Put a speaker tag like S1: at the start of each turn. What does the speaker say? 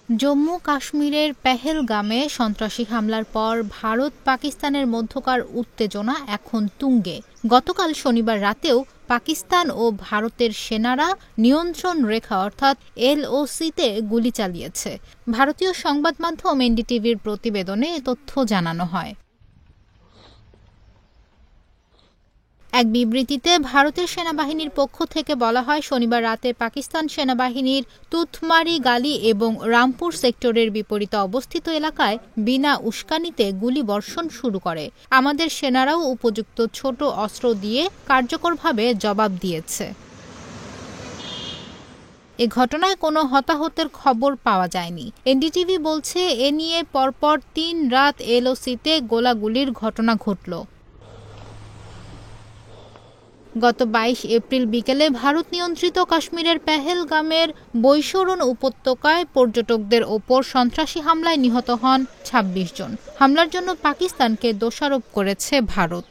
S1: জম্মু কাশ্মীরের পেহেলগামে সন্ত্রাসী হামলার পর ভারত পাকিস্তানের মধ্যকার উত্তেজনা এখন তুঙ্গে। গতকাল শনিবার রাতেও পাকিস্তান ও ভারতের সেনারা নিয়ন্ত্রণ রেখা অর্থাৎ এলওসিতে গুলি চালিয়েছে। ভারতীয় সংবাদ মাধ্যম এনডিটিভির প্রতিবেদনে এ তথ্য জানানো হয়। এক বিবৃতিতে ভারতের সেনাবাহিনীর পক্ষ থেকে বলা হয়, শনিবার রাতে পাকিস্তান সেনাবাহিনীর তুথমারি গালি এবং রামপুর সেক্টরের বিপরীতে অবস্থিত এলাকায় বিনা উস্কানিতে গুলিবর্ষণ শুরু করে। আমাদের সেনারাও উপযুক্ত ছোট অস্ত্র দিয়ে কার্যকরভাবে জবাব দিয়েছে। এ ঘটনায় কোনো হতাহতের খবর পাওয়া যায়নি। এনডিটিভি বলছে, এ নিয়ে পরপর ৩ রাত এলওসিতে গোলাগুলির ঘটনা ঘটল। গত ২২ এপ্রিল বিকেলে ভারত নিয়ন্ত্রিত কাশ্মীরের পেহেলগামের বৈশরণ উপত্যকায় পর্যটকদের ওপর সন্ত্রাসী হামলায় নিহত হন ২৬ জন। হামলার জন্য পাকিস্তানকে দোষারোপ করেছে ভারত।